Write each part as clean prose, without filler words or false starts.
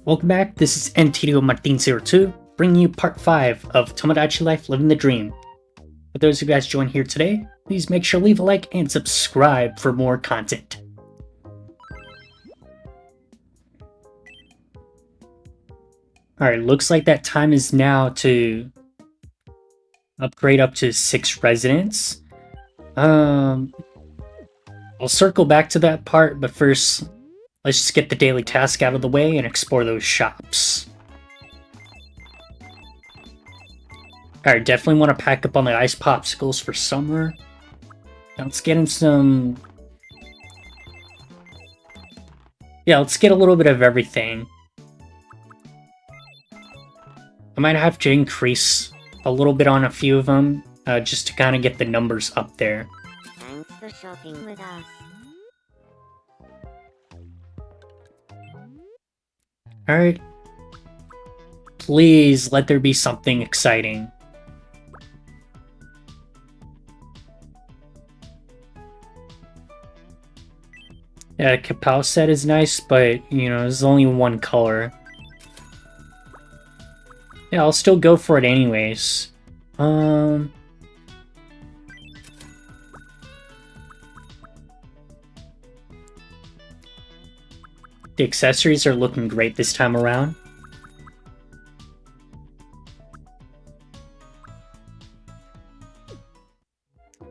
Welcome back, this is NTDO Martin02, bringing you part 5 of TomoDachi Life Living the Dream. For those of you guys joined here today, please make sure to leave a like and subscribe for more content. Alright, looks like that time is now to upgrade up to 6 residents. I'll circle back to that part, but first, let's just get the daily task out of the way and explore those shops. Alright, definitely want to pack up on the ice popsicles for summer. Now let's get in some... Yeah, let's get a little bit of everything. I might have to increase a little bit on a few of them, just to kind of get the numbers up there. Thanks for shopping with us. Alright. Please let there be something exciting. Yeah, Kapow set is nice, but, you know, there's only one color. Yeah, I'll still go for it anyways. The accessories are looking great this time around.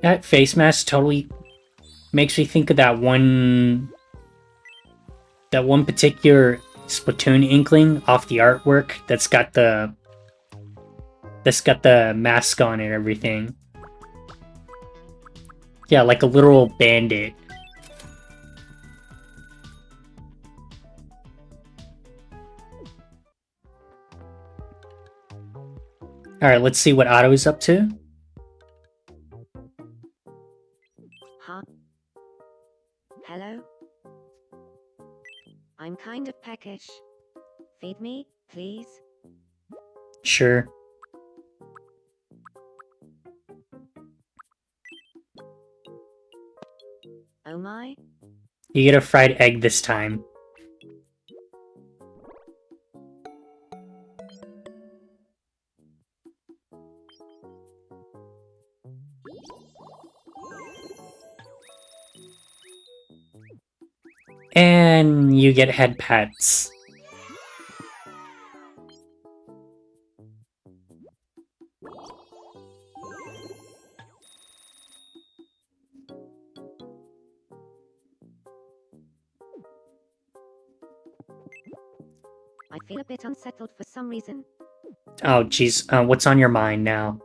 That face mask totally makes me think of that one particular Splatoon inkling off the artwork that's got the mask on and everything. Yeah, like a literal bandit. Alright, let's see what Otto is up to. Huh? Hello? I'm kind of peckish. Feed me, please? Sure. Oh my? You get a fried egg this time. And you get head pets. I feel a bit unsettled for some reason. Oh, jeez. What's on your mind now?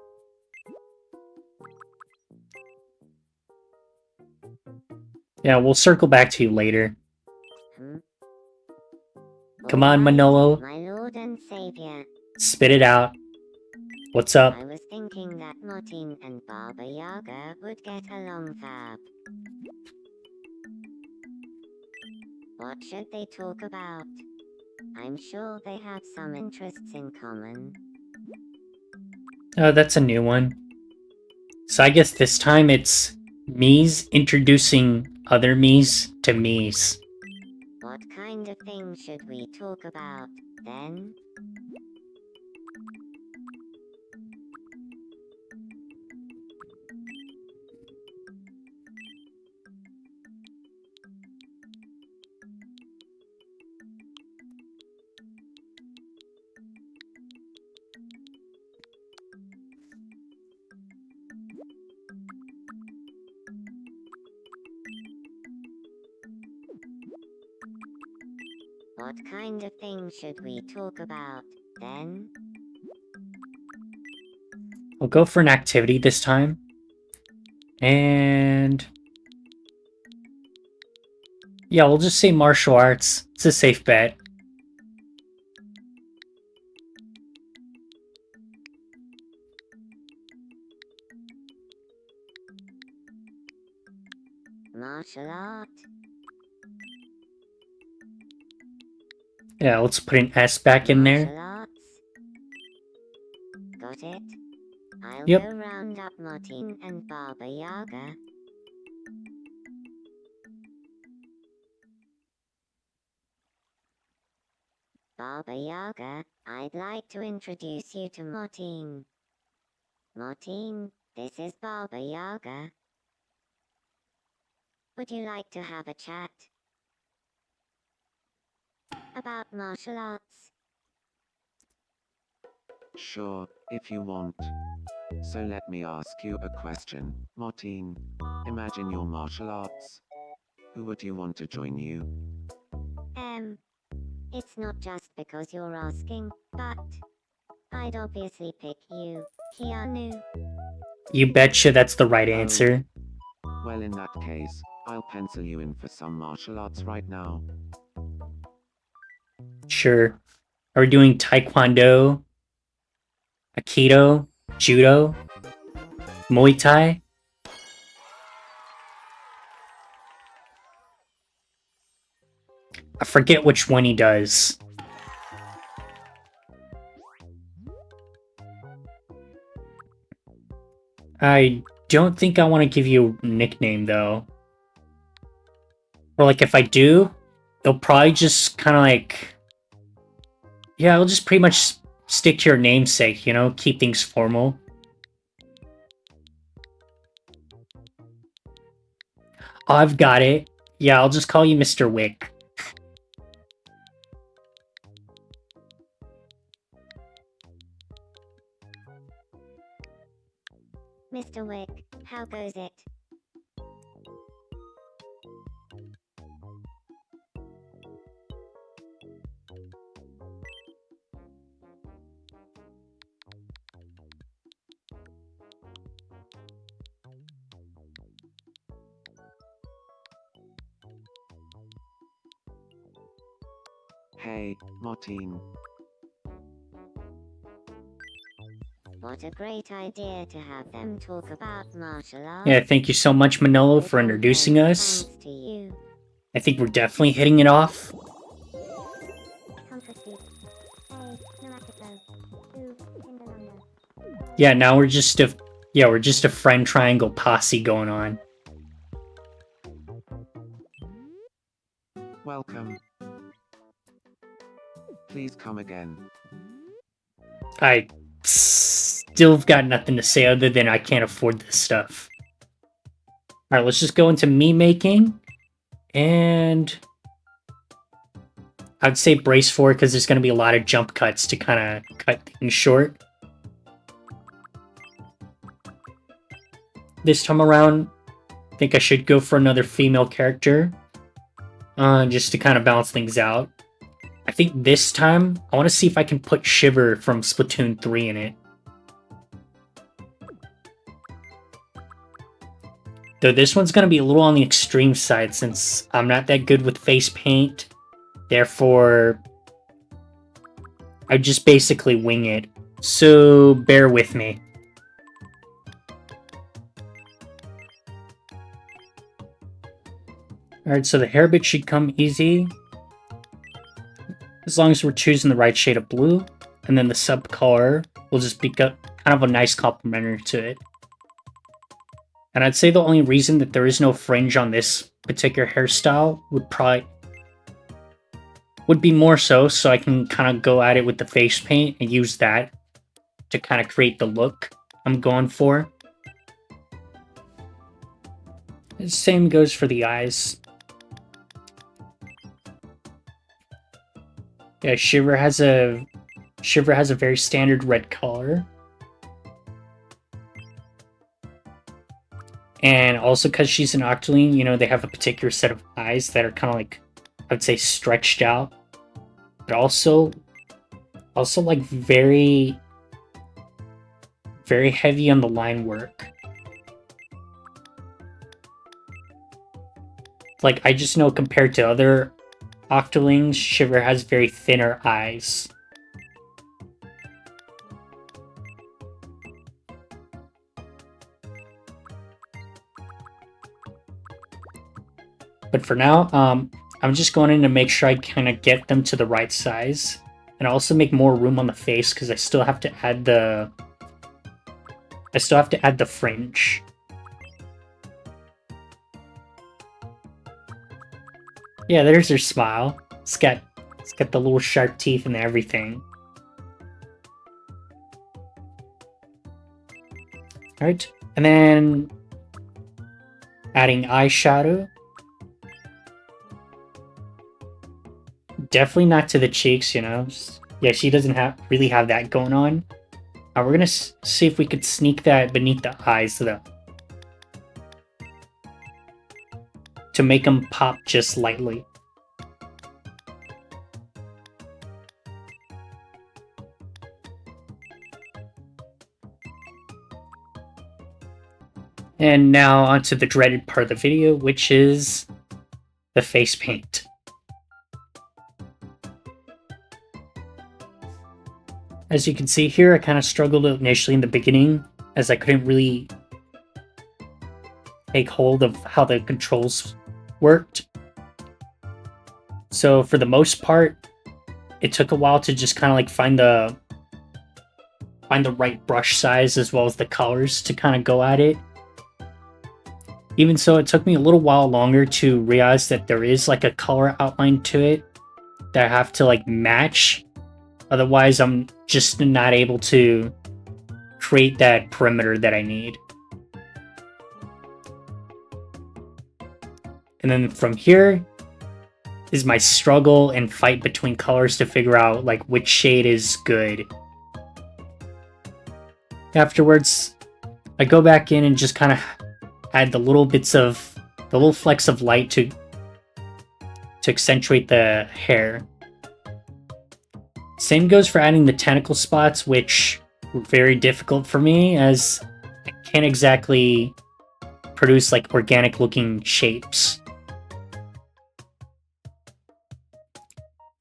Yeah, we'll circle back to you later. Come on, Manolo. My lord and savior. Spit it out. What's up? I was thinking that Martin and Baba Yaga would get along fab. What should they talk about? I'm sure they have some interests in common. Oh, that's a new one. So I guess this time it's me's introducing other me's to me's. What kind of things should we talk about, then? What kind of things should we talk about, then? We'll go for an activity this time. And... yeah, we'll just say martial arts. It's a safe bet. Martial art? Yeah, let's put an S back in there. Martial arts? Got it. I'll Yep. go round up Martin and Baba Yaga. Baba Yaga, I'd like to introduce you to Martine. Martine, this is Baba Yaga. Would you like to have a chat about martial arts? Sure, if you want. So let me ask you a question, Martine. Imagine your martial arts. Who would you want to join you? It's not just because you're asking, but I'd obviously pick you, Keanu. You betcha that's the right answer. Well, in that case, I'll pencil you in for some martial arts right now. Sure. Are we doing Taekwondo, Aikido, Judo, Muay Thai? I forget which one he does. I don't think I want to give you a nickname, though. Or, like, if I do, they'll probably just kind of like... Yeah, I'll just pretty much stick to your namesake, you know? Keep things formal. Oh, I've got it. Yeah, I'll just call you Mr. Wick. Mr. Wick, how goes it? Hey, Martine. What a great idea to have them talk about martial arts. Yeah, thank you so much, Manolo, for introducing us. Thanks to you. I think we're definitely hitting it off. Yeah, now we're just a friend triangle posse going on. Welcome. Please come again. I still got nothing to say other than I can't afford this stuff. Alright, let's just go into me making. And I'd say brace for it because there's going to be a lot of jump cuts to kind of cut things short. This time around, I think I should go for another female character. Just to kind of balance things out. I think this time, I want to see if I can put Shiver from Splatoon 3 in it. Though this one's going to be a little on the extreme side since I'm not that good with face paint. Therefore, I just basically wing it. So bear with me. Alright, so the hair bit should come easy. As long as we're choosing the right shade of blue. And then the subcolor will just be kind of a nice complementary to it. And I'd say the only reason that there is no fringe on this particular hairstyle would be more so I can kind of go at it with the face paint and use that to kind of create the look I'm going for. The same goes for the eyes. Yeah, Shiver has a very standard red color. And also because she's an Octoling, you know, they have a particular set of eyes that are kind of like, I would say, stretched out. But also like very, very heavy on the line work. Like, I just know compared to other Octolings, Shiver has very thinner eyes. But for now, I'm just going in to make sure I kind of get them to the right size. And also make more room on the face because I still have to add the... fringe. Yeah, there's her smile. It's got It's got the little sharp teeth and everything. Alright, and then adding eyeshadow. Definitely not to the cheeks, you know. Yeah, she doesn't really have that going on. We're gonna see if we could sneak that beneath the eyes, though, to make them pop just lightly. And now onto the dreaded part of the video, which is the face paint. As you can see here, I kind of struggled initially in the beginning, as I couldn't really take hold of how the controls worked. So for the most part, it took a while to just kind of like find the right brush size as well as the colors to kind of go at it. Even so, it took me a little while longer to realize that there is like a color outline to it that I have to like match. Otherwise, I'm just not able to create that perimeter that I need. And then from here is my struggle and fight between colors to figure out like which shade is good. Afterwards, I go back in and just kind of add the little flecks of light to accentuate the hair. Same goes for adding the tentacle spots, which were very difficult for me as I can't exactly produce like organic looking shapes.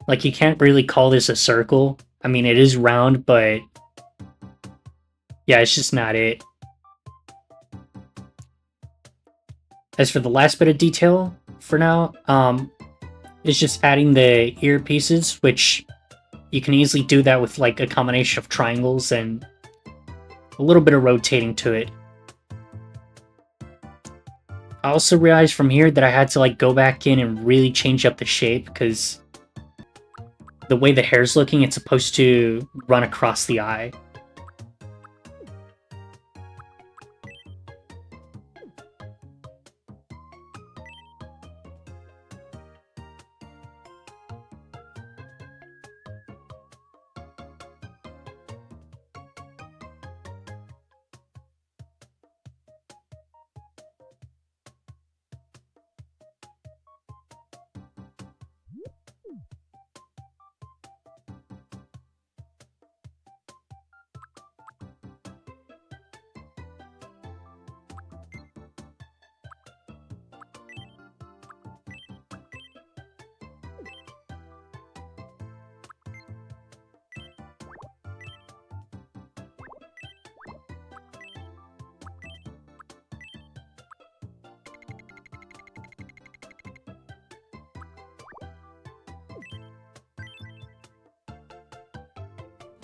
Like, you can't really call this a circle. I mean, it is round, but yeah, it's just not it. As for the last bit of detail for now, it's just adding the earpieces, which you can easily do that with like a combination of triangles and a little bit of rotating to it. I also realized from here that I had to like go back in and really change up the shape because the way the hair's looking, it's supposed to run across the eye.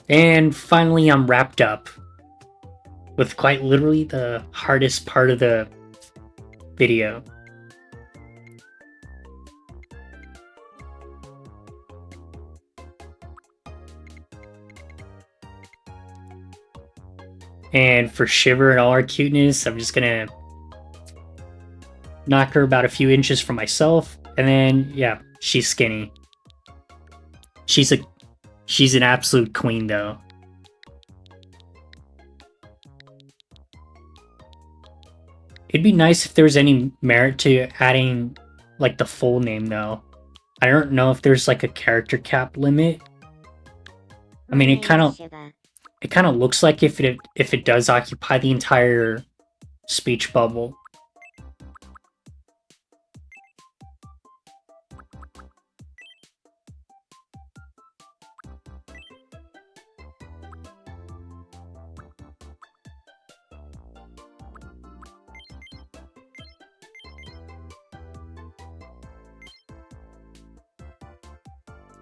And finally, I'm wrapped up with quite literally the hardest part of the video. And for Shiver and all her cuteness, I'm just gonna knock her about a few inches from myself, and then yeah, she's skinny. She's an absolute queen, though. It'd be nice if there was any merit to adding like the full name, though. I don't know if there's like a character cap limit. I mean, it kind of looks like if it does occupy the entire speech bubble.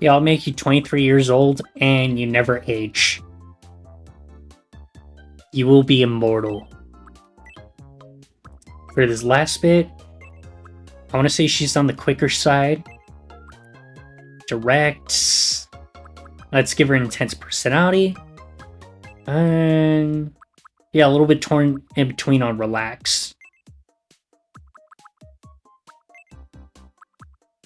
Yeah, I'll make you 23 years old and you never age. You will be immortal. For this last bit, I want to say she's on the quicker side. Direct. Let's give her an intense personality. And yeah, a little bit torn in between on relax.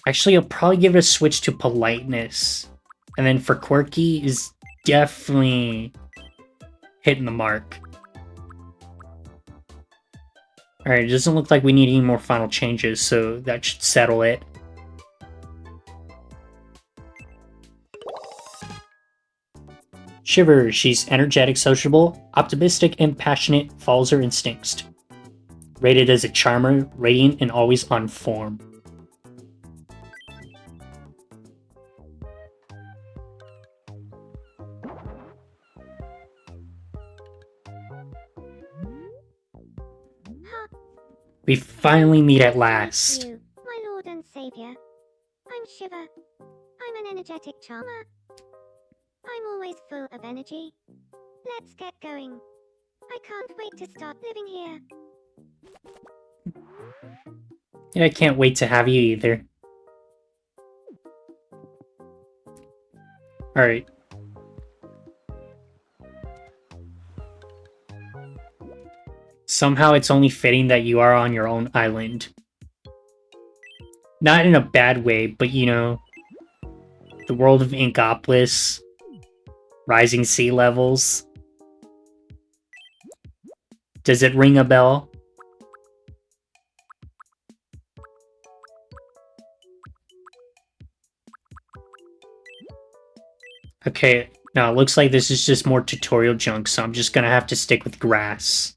Actually, I'll probably give it a switch to politeness. And then for quirky is definitely hitting the mark. Alright, it doesn't look like we need any more final changes, so that should settle it. Shiver, she's energetic, sociable, optimistic, and passionate, follows her instincts. Rated as a charmer, radiant, and always on form. We finally meet at last. You, my lord and savior. I'm Shiver. I'm an energetic charmer. I'm always full of energy. Let's get going. I can't wait to start living here. Yeah, I can't wait to have you either. Alright. Somehow it's only fitting that you are on your own island. Not in a bad way, but you know, the world of Inkopolis, rising sea levels. Does it ring a bell? Okay, now it looks like this is just more tutorial junk, so I'm just gonna have to stick with grass.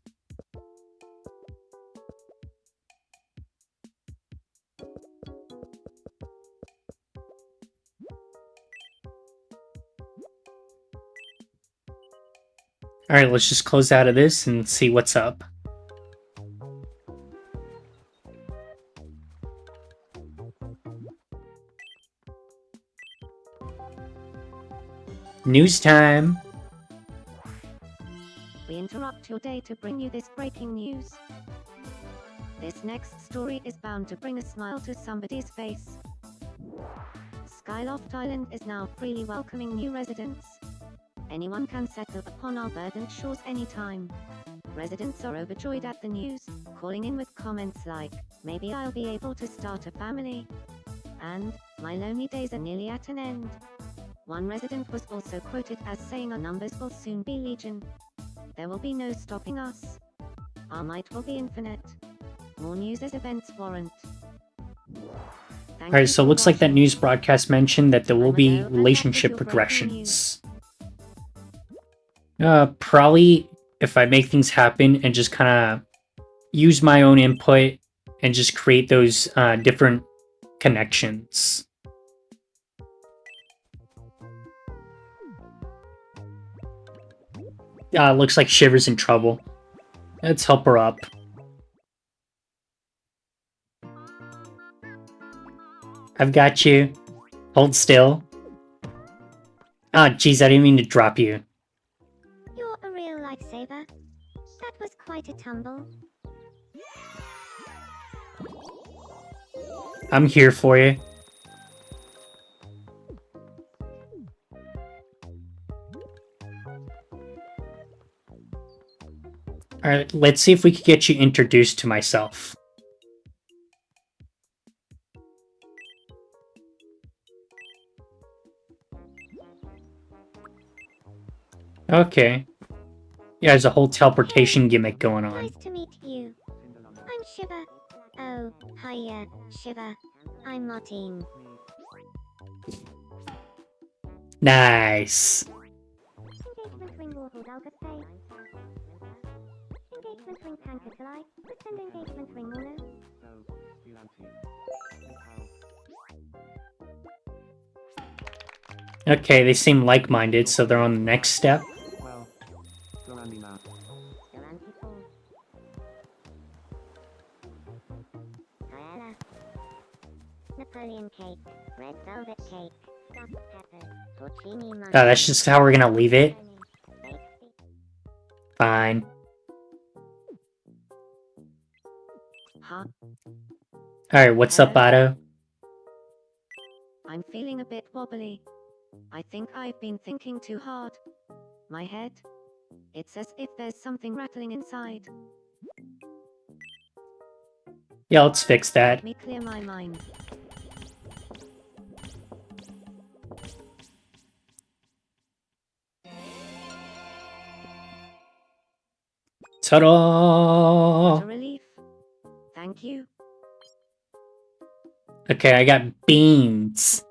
Alright, let's just close out of this and see what's up. News time! We interrupt your day to bring you this breaking news. This next story is bound to bring a smile to somebody's face. Skyloft Island is now freely welcoming new residents. Anyone can settle upon our verdant shores anytime. Residents are overjoyed at the news, calling in with comments like, "Maybe I'll be able to start a family," and "My lonely days are nearly at an end." One resident was also quoted as saying, "Our numbers will soon be legion. There will be no stopping us. Our might will be infinite." More news as events warrant. Alright, so it looks like that news broadcast mentioned that there will be relationship progressions. Probably if I make things happen and just kind of use my own input and just create those different connections. Looks like Shiver's in trouble. Let's help her up. I've got you. Hold still. Ah, jeez, I didn't mean to drop you. You're a real lifesaver. That was quite a tumble. I'm here for you. Alright, let's see if we can get you introduced to myself. Okay. Yeah, there's a whole teleportation gimmick going on. Nice to meet you. I'm Shiver. Oh, hiya, Shiver. I'm Martine. Nice. Engagement ring mortal Dalgasay. Engagement ring Tankatalai. Send engagement ring Mono. Okay, they seem like-minded, so they're on the next step. Well, Gorandi now. Garanti Paul. Paella. Napoleon cake. Red velvet cake. Stuffed peppers. Porcini mushroom. That's just how we're gonna leave it. Fine. Huh? Alright, what's up, Otto? I'm feeling a bit wobbly. I think I've been thinking too hard. My head? It's as if there's something rattling inside. Yeah, let's fix that. Let me clear my mind. What a Ta-da! relief. Thank you. Okay, I got beans.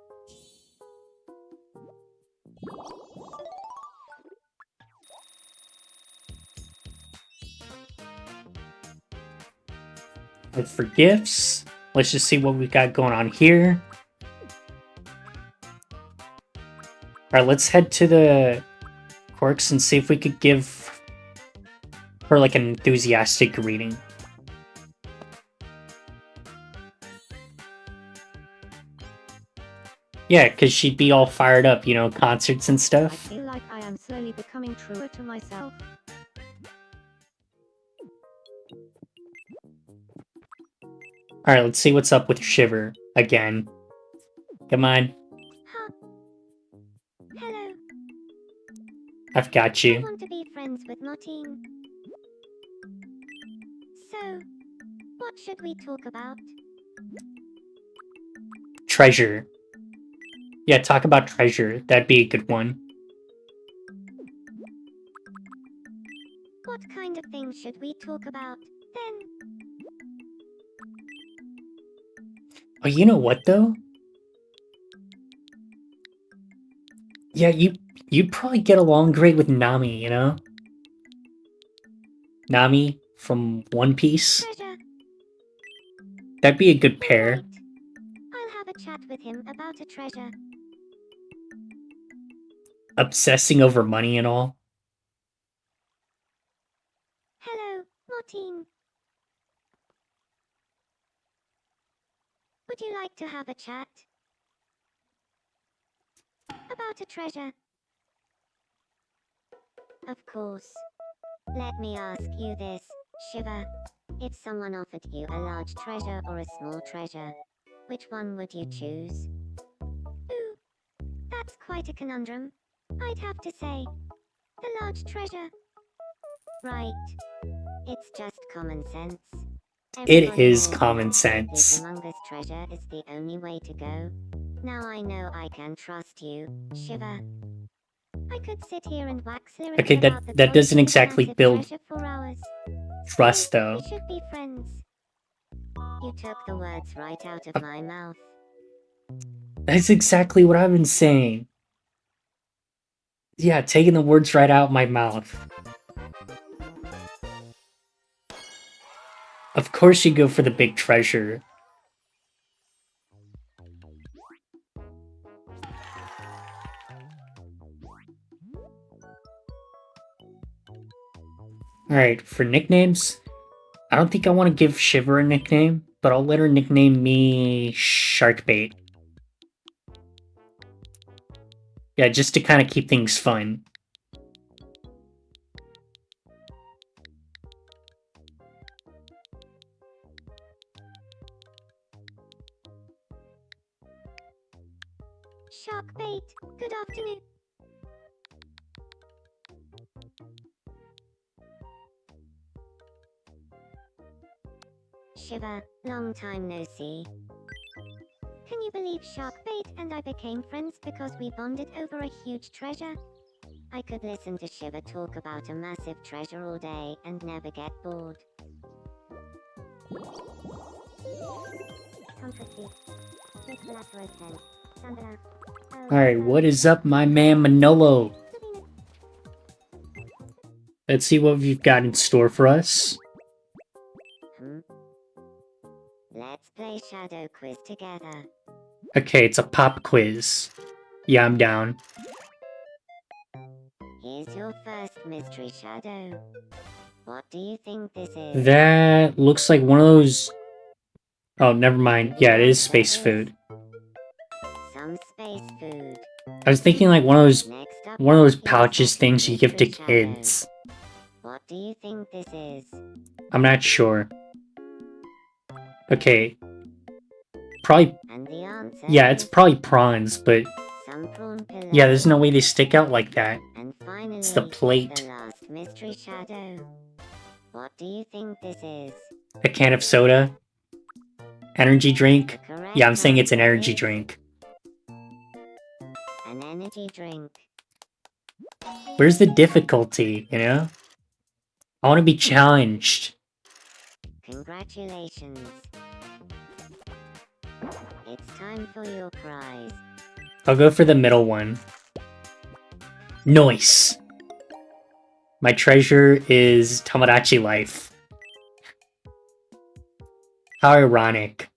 And for gifts, let's just see what we got going on here. Alright, let's head to the Quirks and see if we could give her like an enthusiastic greeting. Yeah, because she'd be all fired up, you know, concerts and I stuff. feel like I am slowly becoming truer to myself. Alright, let's see what's up with Shiver again. Come on, Huh. Hello. I've got I you. want to be friends with Martine. So, what should we talk about? Treasure. Yeah, talk about treasure. That'd be a good one. What kind of things should we talk about, then? Oh, you know what though? Yeah, you'd probably get along great with Nami, you know? Nami from One Piece. Treasure. That'd be a good pair. Alright. I'll have a chat with him about a treasure. Obsessing over money and all. Hello, Martine. Would you like to have a chat? About a treasure? Of course. Let me ask you this, Shiver. If someone offered you a large treasure or a small treasure, which one would you choose? Ooh, that's quite a conundrum. I'd have to say, the large treasure. Right. It's just common sense. It Everybody is knows common that sense. the humongous treasure is the only way to go. Now I know I can trust you, Shiver. I could sit here and wax lyrics Okay, about the that quality doesn't of exactly massive build treasure for hours. trust So, though. we should be friends. You took the words right out of my mouth. That's exactly what I've been saying. Yeah, taking the words right out my mouth. Of course you go for the big treasure. Alright, for nicknames, I don't think I want to give Shiver a nickname, but I'll let her nickname me Sharkbait. Yeah, just to kind of keep things fun. Shark bait, good afternoon. Shiver, long time no see. Can you believe Sharkbait and I became friends because we bonded over a huge treasure? I could listen to Shiver talk about a massive treasure all day and never get bored. Alright, what is up, my man Manolo? Let's see what you've got in store for us. Let's play Shadow Quiz together. Okay, it's a pop quiz. Yeah, I'm down. Here's your first mystery shadow. What do you think this is? That looks like one of those... Oh, never mind. Yeah, it is space food. Some space food. I was thinking like one of those Next up, pouches here's second things you give to mystery shadow. kids. What do you think this is? I'm not sure. Okay. probably, And the answer yeah, it's is probably prawns, but some prawn pillow. yeah, there's no way they stick out like that. And finally, It's the plate. the last mystery shadow. What do you think this is? A can of soda. Energy drink. The correct Yeah, I'm saying it's an answer energy is drink. An energy drink. Where's the difficulty, you know? I want to be challenged. Congratulations. It's time for your prize. I'll go for the middle one. Nice. My treasure is TomoDachi life. How ironic.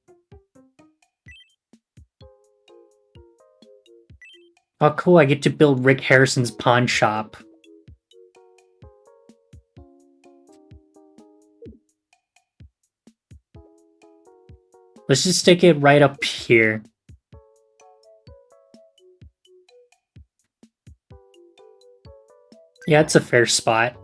Oh, cool, I get to build Rick Harrison's pawn shop. Let's just stick it right up here. Yeah, it's a fair spot.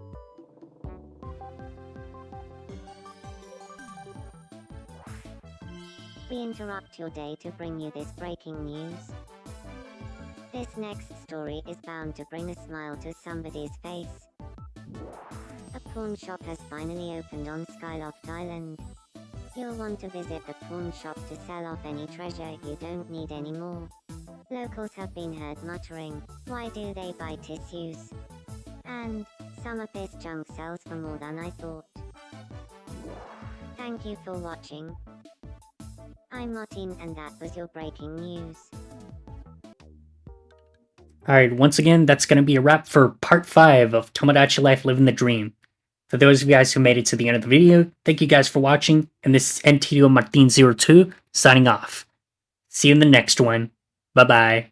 We interrupt your day to bring you this breaking news. This next story is bound to bring a smile to somebody's face. A pawn shop has finally opened on Skyloft Island. You'll want to visit the pawn shop to sell off any treasure you don't need anymore. Locals have been heard muttering, "Why do they buy tissues?" And, "Some of this junk sells for more than I thought." Thank you for watching. I'm Martin and that was your breaking news. Alright, once again, that's going to be a wrap for part 5 of TomoDachi Life Living the Dream. For those of you guys who made it to the end of the video, thank you guys for watching, and this is NTDO Martin02 signing off. See you in the next one. Bye-bye.